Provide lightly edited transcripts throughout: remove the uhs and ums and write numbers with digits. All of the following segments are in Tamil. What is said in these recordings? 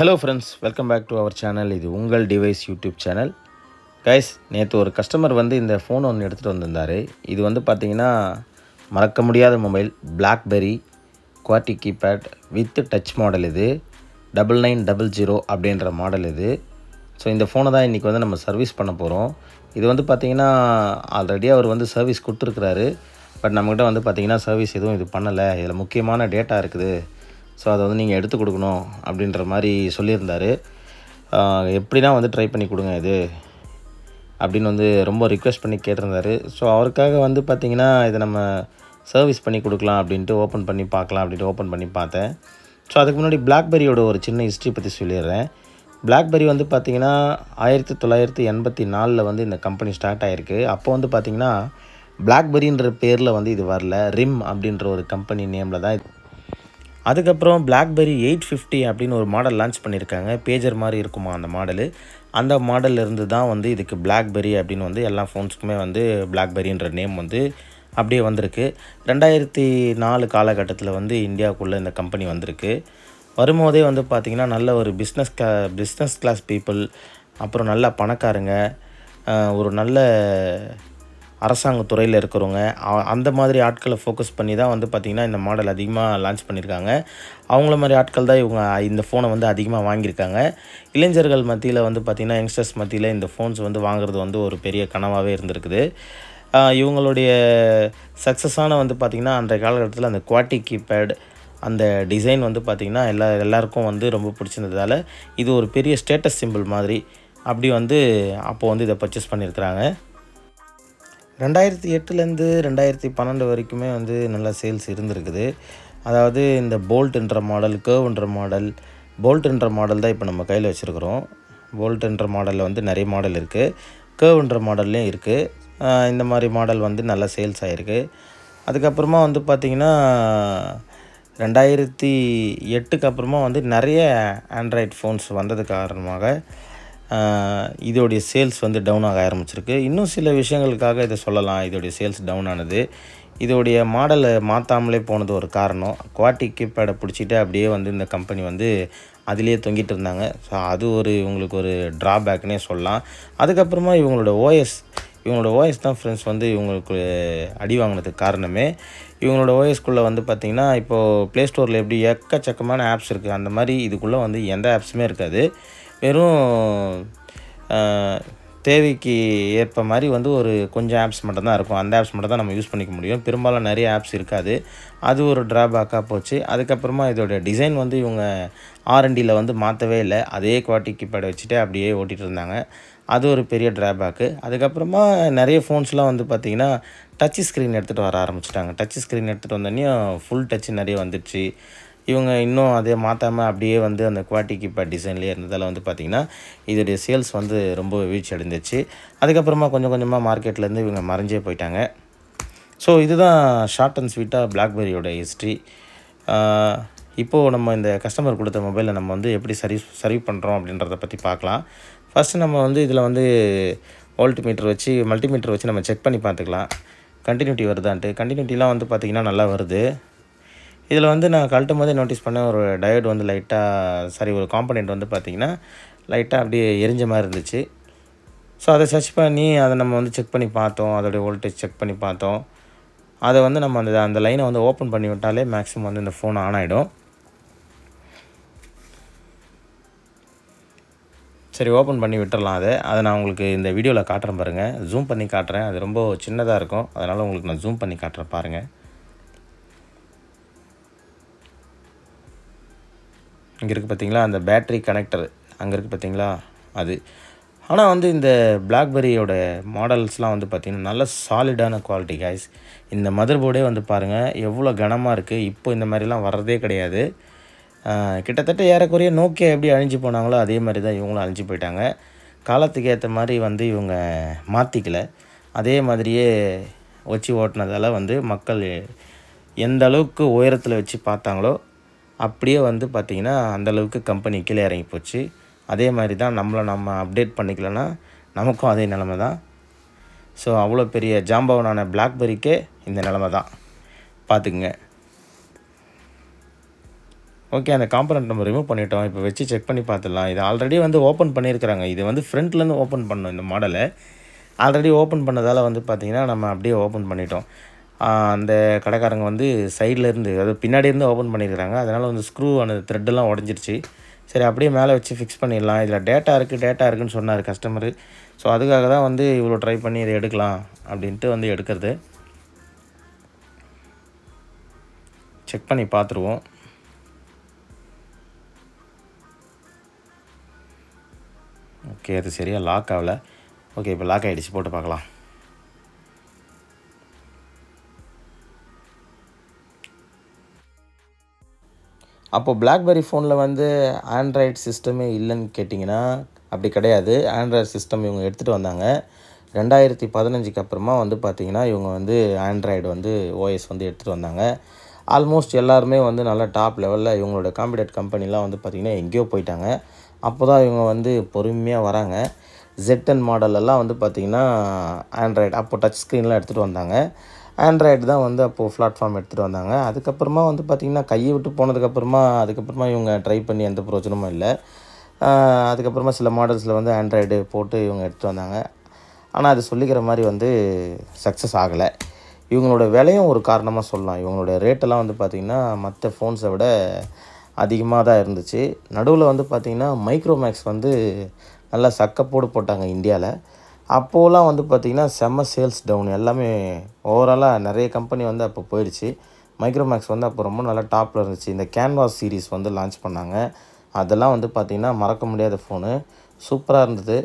Hello friends, welcome back to our channel. இது உங்கள் டிவைஸ் யூடியூப் சேனல். கைஸ், நேற்று ஒரு கஸ்டமர் வந்து இந்த ஃபோன் ஒன்று எடுத்துகிட்டு வந்திருந்தார். இது வந்து பார்த்திங்கன்னா மறக்க முடியாத mobile. Blackberry Gulati keypad with touch model. இது 9900 அப்படின்ற மாடல் இது. ஸோ இந்த ஃபோனை தான் இன்றைக்கி வந்து நம்ம சர்வீஸ் பண்ண போகிறோம். இது வந்து பார்த்திங்கன்னா ஆல்ரெடி அவர் வந்து சர்வீஸ் கொடுத்துருக்குறாரு. பட் நம்மக்கிட்ட வந்து பார்த்திங்கன்னா சர்வீஸ் எதுவும் இது பண்ணலை. இதில் முக்கியமான டேட்டா இருக்குது, ஸோ அதை வந்து நீங்கள் எடுத்து கொடுக்கணும் அப்படின்ற மாதிரி சொல்லியிருந்தார். எப்படின்னா வந்து ட்ரை பண்ணி கொடுங்க இது அப்படின்னு வந்து ரொம்ப ரிக்வெஸ்ட் பண்ணி கேட்டிருந்தார். ஸோ அவருக்காக வந்து பார்த்திங்கன்னா இதை நம்ம சர்வீஸ் பண்ணி கொடுக்கலாம் அப்படின்ட்டு ஓப்பன் பண்ணி பார்க்கலாம் அப்படின்ட்டு ஓப்பன் பண்ணி பார்த்தேன். ஸோ அதுக்கு முன்னாடி பிளாக்பெரியோட ஒரு சின்ன ஹிஸ்ட்ரி பற்றி சொல்லிடுறேன். பிளாக்பெரி வந்து பார்த்திங்கன்னா 1984 வந்து இந்த கம்பெனி ஸ்டார்ட் ஆகிருக்கு. அப்போ வந்து பார்த்திங்கன்னா பிளாக்பெரின்ற பேரில் வந்து இது வரல, ரிம் அப்படின்ற ஒரு கம்பெனி நேமில் தான். அதுக்கப்புறம் பிளாக்பெரி 850 அப்படின்னு ஒரு மாடல் லான்ச் பண்ணியிருக்காங்க. பேஜர் மாதிரி இருக்குமா அந்த மாடலு. அந்த மாடல்லேருந்து தான் வந்து இதுக்கு பிளாக்பெரி அப்படின்னு வந்து எல்லா ஃபோன்ஸுக்குமே வந்து பிளாக்பெரின்ற நேம் வந்து அப்படியே வந்திருக்கு. 2004 காலகட்டத்தில் வந்து இந்தியாவுக்குள்ளே இந்த கம்பெனி வந்திருக்கு. வரும்போதே வந்து பார்த்திங்கன்னா நல்ல ஒரு பிஸ்னஸ் கிளாஸ் பீப்புள், அப்புறம் நல்ல பணக்காரங்க, ஒரு நல்ல அரசாங்க துறையில் இருக்கிறவங்க, அந்த மாதிரி ஆட்களை ஃபோக்கஸ் பண்ணி தான் வந்து பார்த்திங்கன்னா இந்த மாடல் அதிகமாக லான்ச் பண்ணியிருக்காங்க. அவங்கள மாதிரி ஆட்கள் தான் இவங்க இந்த ஃபோனை வந்து அதிகமாக வாங்கியிருக்காங்க. இளைஞர்கள் மத்தியில் வந்து பார்த்திங்கன்னா யங்ஸ்டர்ஸ் மத்தியில் இந்த ஃபோன்ஸ் வந்து வாங்குறது வந்து ஒரு பெரிய கனவாகவே இருந்திருக்குது. இவங்களுடைய சக்ஸஸான வந்து பார்த்திங்கன்னா அன்றைய காலகட்டத்தில் அந்த குவாட்டி கீபேட் அந்த டிசைன் வந்து பார்த்திங்கன்னா எல்லாருக்கும் வந்து ரொம்ப பிடிச்சிருந்ததால் இது ஒரு பெரிய ஸ்டேட்டஸ் சிம்பிள் மாதிரி அப்படி வந்து அப்போது வந்து இதை பர்ச்சேஸ் பண்ணியிருக்கிறாங்க. 2008லேருந்து 2012 வரைக்குமே வந்து நல்ல சேல்ஸ் இருந்திருக்குது. அதாவது இந்த போல்ட்ன்ற மாடல், கர்வ்ன்ற மாடல். போல்ட்ன்ற மாடல் தான் இப்போ நம்ம கையில் வச்சுருக்கிறோம். போல்ட்ன்ற மாடலில் வந்து நிறைய மாடல் இருக்குது, கர்வ்ன்ற மாடல்லையும் இருக்குது. இந்த மாதிரி மாடல் வந்து நல்ல சேல்ஸ் ஆகிருக்கு. அதுக்கப்புறமா வந்து பார்த்திங்கன்னா 2008க்கு அப்புறமா வந்து நிறைய ஆண்ட்ராய்ட் ஃபோன்ஸ் வந்தது காரணமாக இதோடைய சேல்ஸ் வந்து டவுன் ஆக ஆரம்பிச்சிருக்கு. இன்னும் சில விஷயங்களுக்காக இதை சொல்லலாம் இதோடைய சேல்ஸ் டவுன் ஆனது. இதோடைய மாடலை மாற்றாமலே போனது ஒரு காரணம். குவாட்டி கீபேடை பிடிச்சிட்டு அப்படியே வந்து இந்த கம்பெனி வந்து அதிலேயே தொங்கிட்டு இருந்தாங்க. ஸோ அது இவங்களுக்கு ஒரு ட்ராபேக்னே சொல்லலாம். அதுக்கப்புறமா இவங்களோட ஓஎஸ் தான் ஃப்ரெண்ட்ஸ் வந்து இவங்களுக்கு அடி வாங்கினதுக்கு காரணமே. இவங்களோட ஓஎஸ்குள்ளே வந்து பார்த்திங்கன்னா இப்போது ப்ளே ஸ்டோரில் எப்படி எக்கச்சக்கமான ஆப்ஸ் இருக்குது, அந்த மாதிரி இதுக்குள்ளே வந்து எந்த ஆப்ஸுமே இருக்காது. வெறும் தேவைக்கு ஏற்ப மாதிரி வந்து ஒரு கொஞ்சம் ஆப்ஸ் மட்டும்தான் இருக்கும். அந்த ஆப்ஸ் மட்டும் தான் நம்ம யூஸ் பண்ணிக்க முடியும். பெரும்பாலும் நிறைய ஆப்ஸ் இருக்காது. அது ஒரு ட்ராபேக்காக போச்சு. அதுக்கப்புறமா இதோட டிசைன் வந்து இவங்க R&Dயில் வந்து மாற்றவே இல்லை. அதே குவாட்டி கீபேடை வச்சுட்டு அப்படியே ஓட்டிகிட்டு இருந்தாங்க. அது ஒரு பெரிய ட்ராபேக்கு. அதுக்கப்புறமா நிறைய ஃபோன்ஸ்லாம் வந்து பார்த்திங்கன்னா டச் ஸ்க்ரீன் எடுத்துகிட்டு வர ஆரம்பிச்சிட்டாங்க. டச் ஸ்க்ரீன் எடுத்துகிட்டு வந்தோடனையும் ஃபுல் டச்சு நிறைய வந்துடுச்சு. இவங்க இன்னும் அதே மாற்றாமல் அப்படியே வந்து அந்த குவாட்டி கீபேட் டிசைன்லேயே இருந்ததால் வந்து பார்த்திங்கன்னா இதோடைய சேல்ஸ் வந்து ரொம்ப வீழ்ச்சி அடைந்துச்சு. அதுக்கப்புறமா கொஞ்சம் கொஞ்சமாக மார்க்கெட்லேருந்து இவங்க மறைஞ்சே போயிட்டாங்க. ஸோ இதுதான் ஷார்ட் அண்ட் ஸ்வீட்டாக பிளாக்பெரியோட ஹிஸ்ட்ரி. இப்போது நம்ம இந்த கஸ்டமர் கொடுத்த மொபைலை நம்ம வந்து எப்படி சர்வ் பண்ணுறோம் அப்படின்றத பற்றி பார்க்கலாம். ஃபஸ்ட்டு நம்ம வந்து இதில் வந்து மல்டிமீட்டர் வச்சு நம்ம செக் பண்ணி பார்த்துக்கலாம் கண்டினியூட்டி வருதான்ட்டு. கண்டினியூட்டிலாம் வந்து பார்த்திங்கன்னா நல்லா வருது. இதில் வந்து நான் கழட்டும் போதே நோட்டீஸ் பண்ணேன், ஒரு டயோடு வந்து ஒரு காம்பனெண்ட் வந்து பார்த்திங்கன்னா லைட்டாக அப்படியே எரிஞ்ச மாதிரி இருந்துச்சு. ஸோ அதை சர்ச் பண்ணி அதை நம்ம வந்து செக் பண்ணி பார்த்தோம். அதோடைய வோல்டேஜ் செக் பண்ணி பார்த்தோம். அதை வந்து நம்ம அந்த லைனை வந்து ஓப்பன் பண்ணி விட்டாலே மேக்ஸிமம் வந்து இந்த ஃபோன் ஆன் ஆகிடும். சரி, ஓப்பன் பண்ணி விட்டுறலாம். அதை நான் உங்களுக்கு இந்த வீடியோவில் காட்டுறேன் பாருங்கள். ஜூம் பண்ணி காட்டுறேன். அது ரொம்ப சின்னதாக இருக்கும், அதனால் உங்களுக்கு நான் ஜூம் பண்ணி காட்டுறேன் பாருங்கள். இங்கே இருக்குது பார்த்திங்களா, அந்த பேட்ரி கனெக்டர் அங்கே இருக்குது பார்த்திங்களா அது. ஆனால் வந்து இந்த பிளாக்பெரியோட மாடல்ஸ்லாம் வந்து பார்த்திங்கன்னா நல்ல சாலிடான குவாலிட்டி கைஸ். இந்த மதர் போர்டே வந்து பாருங்கள் எவ்வளோ கனமாக இருக்குது. இப்போ இந்த மாதிரிலாம் வர்றதே கிடையாது. கிட்டத்தட்ட ஏறக்குறைய நோக்கியா எப்படி அழிஞ்சு போனாங்களோ அதே மாதிரி தான் இவங்களும் அழிஞ்சு போயிட்டாங்க. காலத்துக்கு ஏற்ற மாதிரி வந்து இவங்க மாற்றிக்கல. அதே மாதிரியே வச்சு ஓட்டினதால் வந்து மக்கள் எந்த அளவுக்கு உயரத்தில் வச்சு பார்த்தாங்களோ அப்படியே வந்து பார்த்திங்கன்னா அந்தளவுக்கு கம்பெனி கீழே இறங்கி போச்சு. அதே மாதிரி தான் நம்ம அப்டேட் பண்ணிக்கலன்னா நமக்கும் அதே நிலமை தான். ஸோ அவ்வளோ பெரிய ஜாம்பவனான பிளாக்பெரிக்கே இந்த நிலமை தான், பார்த்துக்குங்க. ஓகே, அந்த காம்பனண்ட் நம்ம ரிமூவ் பண்ணிட்டோம். இப்போ வச்சு செக் பண்ணி பார்த்துடலாம். இது ஆல்ரெடி வந்து ஓப்பன் பண்ணியிருக்கிறாங்க. இது வந்து ஃப்ரண்ட்லேருந்து ஓப்பன் பண்ணணும் இந்த மாடலை. ஆல்ரெடி ஓப்பன் பண்ணதால் வந்து பார்த்திங்கன்னா நம்ம அப்படியே ஓப்பன் பண்ணிட்டோம். அந்த கடைக்காரங்க வந்து சைட்லேருந்து, அதாவது பின்னாடி இருந்து ஓப்பன் பண்ணியிருக்கிறாங்க. அதனால் வந்து ஸ்க்ரூ அந்த த்ரெட்டெல்லாம் உடஞ்சிருச்சு. சரி, அப்படியே மேலே வச்சு ஃபிக்ஸ் பண்ணிடலாம். இதில் டேட்டா இருக்குன்னு சொன்னார் கஸ்டமரு. ஸோ அதுக்காக தான் வந்து இவ்வளோ ட்ரை பண்ணி இதை எடுக்கலாம் அப்படின்ட்டு வந்து எடுக்கிறது. செக் பண்ணி பார்த்துருவோம். ஓகே, அது சரியாக லாக் ஆகலை. ஓகே, இப்போ லாக் ஆகிடுச்சு. போட்டு பார்க்கலாம். அப்போது பிளாக்பெரி ஃபோனில் வந்து ஆண்ட்ராய்டு சிஸ்டமே இல்லைன்னு கேட்டிங்கன்னா அப்படி கிடையாது. ஆண்ட்ராய்டு சிஸ்டம் இவங்க எடுத்துகிட்டு வந்தாங்க. 2015 அப்புறமா வந்து பார்த்திங்கன்னா இவங்க வந்து ஆண்ட்ராய்டு வந்து ஓஎஸ் வந்து எடுத்துகிட்டு வந்தாங்க. ஆல்மோஸ்ட் எல்லாருமே வந்து நல்லா டாப் லெவலில் இவங்களோட காம்படிட் கம்பெனிலாம் வந்து பார்த்திங்கன்னா எங்கேயோ போயிட்டாங்க. அப்போ தான் இவங்க வந்து பொறுமையாக வராங்க. Z10 மாடலெல்லாம் வந்து பார்த்திங்கன்னா ஆண்ட்ராய்டு, அப்போ டச் ஸ்க்ரீன்லாம் எடுத்துகிட்டு வந்தாங்க. ஆண்ட்ராய்டு தான் வந்து அப்போது பிளாட்ஃபார்ம் எடுத்துகிட்டு வந்தாங்க. அதுக்கப்புறமா வந்து பார்த்திங்கன்னா கையை விட்டு போனதுக்கப்புறமா இவங்க ட்ரை பண்ணி எந்த பிரயோஜனமும் இல்லை. அதுக்கப்புறமா சில மாடல்ஸில் வந்து ஆண்ட்ராய்டு போட்டு இவங்க எடுத்துகிட்டு வந்தாங்க. ஆனால் அது சொல்லிக்கிற மாதிரி வந்து சக்ஸஸ் ஆகலை. இவங்களோட விலையும் ஒரு காரணமாக சொல்லலாம். இவங்களோட ரேட்டெல்லாம் வந்து பார்த்திங்கன்னா மற்ற ஃபோன்ஸை விட அதிகமாக தான் இருந்துச்சு. நடுவில் வந்து பார்த்திங்கன்னா மைக்ரோமேக்ஸ் வந்து நல்லா சக்கப்போடு போட்டாங்க இந்தியாவில். அப்போலாம் வந்து பார்த்திங்கன்னா செம்ம சேல்ஸ் டவுன். எல்லாமே ஓவராலாக நிறைய கம்பெனி வந்து அப்போ போயிடுச்சு. மைக்ரோமேக்ஸ் வந்து அப்போ ரொம்ப நல்லா டாப்பில் இருந்துச்சு. இந்த கேன்வாஸ் சீரிஸ் வந்து லான்ச் பண்ணாங்க. அதெல்லாம் வந்து பார்த்திங்கன்னா மறக்க முடியாத ஃபோனு, சூப்பராக இருந்தது.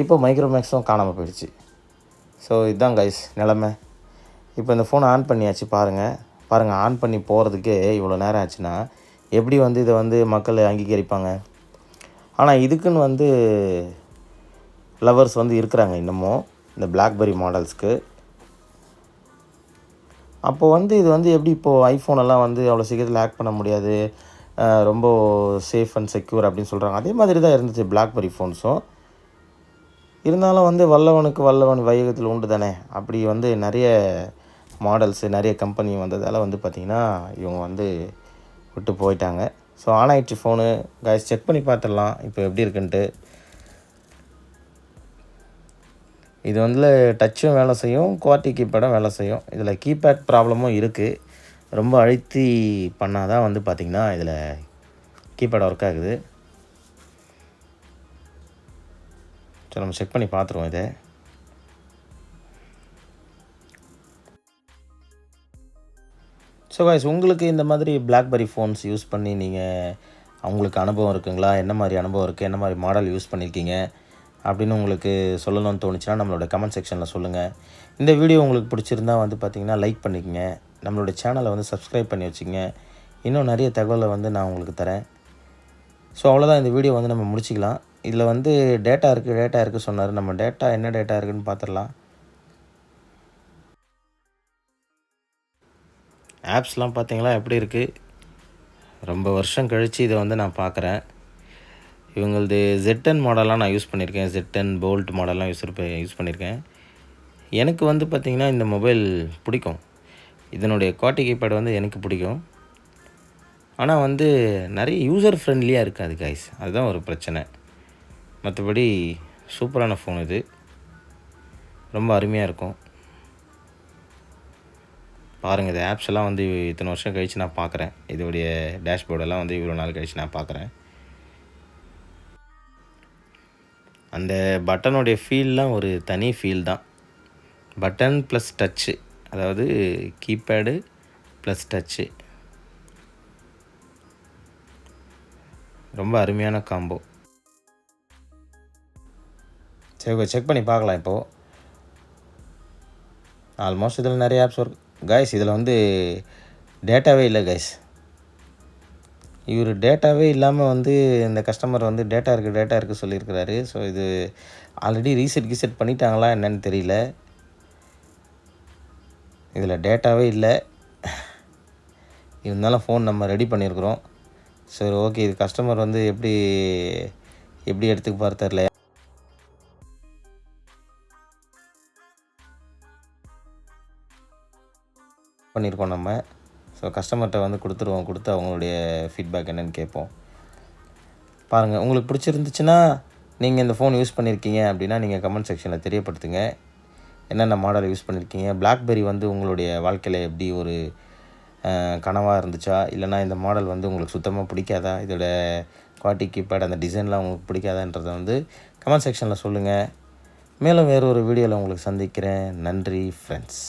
இப்போ மைக்ரோமேக்ஸும் காணாமல் போயிடுச்சு. ஸோ இதுதான் கைஸ் நிலமை. இப்போ இந்த ஃபோனை ஆன் பண்ணியாச்சு. பாருங்கள் ஆன் பண்ணி போகிறதுக்கே இவ்வளோ நேரம் ஆச்சுன்னா எப்படி வந்து இதை வந்து மக்கள் அங்கீகரிப்பாங்க? ஆனால் இதுக்குன்னு வந்து லவர்ஸ் வந்து இருக்கிறாங்க இன்னமும் இந்த பிளாக்பெரி மாடல்ஸ்க்கு. அப்போது வந்து இது வந்து எப்படி இப்போது ஐஃபோனெல்லாம் வந்து அவ்வளோ சீக்கிரத்தில் ஹேக் பண்ண முடியாது, ரொம்ப சேஃப் அண்ட் செக்யூர் அப்படின்னு சொல்கிறாங்க. அதே மாதிரி தான் இருந்துச்சு பிளாக்பெரி ஃபோன்ஸும். இருந்தாலும் வந்து வல்லவனுக்கு வல்லவன் வையகத்தில் உண்டு தானே. அப்படி வந்து நிறைய மாடல்ஸு நிறைய கம்பெனி வந்ததால் வந்து பார்த்திங்கன்னா இவங்க வந்து விட்டு போயிட்டாங்க. ஸோ ஆன் ஆகிடுச்சு ஃபோனு. கைஸ் செக் பண்ணி பார்த்துடலாம் இப்போ எப்படி இருக்குன்ட்டு. இது வந்து டச்சும் வேலை செய்யும், குவார்ட்டி கீபேடும் வேலை செய்யும். இதில் கீபேட் ப்ராப்ளமும் இருக்குது. ரொம்ப அழுத்தி பண்ணால் தான் வந்து பார்த்திங்கன்னா இதில் கீபேட் ஒர்க் ஆகுது. ஸோ நம்ம செக் பண்ணி பார்த்துருவோம் இதை. ஸோ கைஸ், உங்களுக்கு இந்த மாதிரி பிளாக்பெரி ஃபோன்ஸ் யூஸ் பண்ணி நீங்கள் அவங்களுக்கு அனுபவம் இருக்குங்களா? என்ன மாதிரி அனுபவம் இருக்குது, என்ன மாதிரி மாடல் யூஸ் பண்ணியிருக்கீங்க அப்படின்னு உங்களுக்கு சொல்லணும்னு தோணுச்சுன்னா நம்மளோட கமெண்ட் செக்ஷனில் சொல்லுங்கள். இந்த வீடியோ உங்களுக்கு பிடிச்சிருந்தா வந்து பார்த்திங்கன்னா லைக் பண்ணிக்கங்க. நம்மளோட சேனலை வந்து சப்ஸ்கிரைப் பண்ணி வச்சுக்கங்க. இன்னும் நிறைய தகவலை வந்து நான் உங்களுக்கு தரேன். ஸோ அவ்வளோதான், இந்த வீடியோ வந்து நம்ம முடிச்சிக்கலாம். இதில் வந்து டேட்டா இருக்குது சொன்னார். நம்ம என்ன டேட்டா இருக்குதுன்னு பார்த்துடலாம். ஆப்ஸ்லாம் பார்த்தீங்களா எப்படி இருக்குது? ரொம்ப வருஷம் கழித்து இதை வந்து நான் பார்க்குறேன். இவங்களது Z10 மாடல்லாம் நான் யூஸ் பண்ணியிருக்கேன். Z10 போல்ட் மாடல்லாம் யூஸ் பண்ணியிருக்கேன். எனக்கு வந்து பார்த்திங்கன்னா இந்த மொபைல் பிடிக்கும். இதனுடைய குவார்ட்டி கீபேட் வந்து எனக்கு பிடிக்கும். ஆனால் வந்து நிறைய யூசர் ஃப்ரெண்ட்லியாக இருக்காது கைஸ், அதுதான் ஒரு பிரச்சனை. மற்றபடி சூப்பரான ஃபோன் இது, ரொம்ப அருமையாக இருக்கும். பாருங்கள், இந்த ஆப்ஸ் எல்லாம் வந்து இத்தனை வருஷம் கழித்து நான் பார்க்குறேன். இதோடைய டேஷ்போர்டெல்லாம் வந்து இவ்வளோ நாள் கழித்து நான் பார்க்குறேன். அந்த பட்டனுடைய ஃபீல்லாம் ஒரு தனி ஃபீல் தான். பட்டன் ப்ளஸ் டச்சு, அதாவது கீபேடு ப்ளஸ் டச்சு, ரொம்ப அருமையான காம்போ. சரி, செக் பண்ணி பார்க்கலாம் இப்போது. ஆல்மோஸ்ட் இதில் நிறைய ஆப்ஸ் ஒர்க் கைஸ். இதில் வந்து டேட்டாவே இல்லை கைஸ். இவர் டேட்டாவே இல்லாமல் வந்து இந்த கஸ்டமர் வந்து டேட்டா இருக்குது சொல்லியிருக்கிறாரு. ஸோ இது ஆல்ரெடி ரீசெட் பண்ணிட்டாங்களா என்னன்னு தெரியல. இதில் டேட்டாவே இல்லை. இருந்தாலும் ஃபோன் நம்ம ரெடி பண்ணியிருக்கிறோம். சரி, ஓகே. இது கஸ்டமர் வந்து எப்படி எடுத்துக்க தெரில பண்ணியிருக்கோம் நம்ம. ஸோ ஸோ கஸ்டமர்கிட்ட வந்து கொடுத்து அவங்களுடைய ஃபீட்பேக் என்னென்னு கேட்போம். பாருங்கள், உங்களுக்கு பிடிச்சிருந்துச்சுன்னா நீங்கள் இந்த ஃபோன் யூஸ் பண்ணியிருக்கீங்க அப்படின்னா நீங்கள் கமெண்ட் செக்ஷனில் தெரியப்படுத்துங்க. என்னென்ன மாடல் யூஸ் பண்ணியிருக்கீங்க, பிளாக்பெரி வந்து உங்களுடைய வாழ்க்கையில் எப்படி ஒரு கனவாக இருந்துச்சா, இல்லைனா இந்த மாடல் வந்து உங்களுக்கு சுத்தமாக பிடிக்காதா, இதோட குவாலிட்டி கீபேட் அந்த டிசைன்லாம் உங்களுக்கு பிடிக்காதான்றதை வந்து கமெண்ட் செக்ஷனில் சொல்லுங்கள். மேலும் வேறு ஒரு வீடியோவில் உங்களுக்கு சந்திக்கிறேன். நன்றி ஃப்ரெண்ட்ஸ்.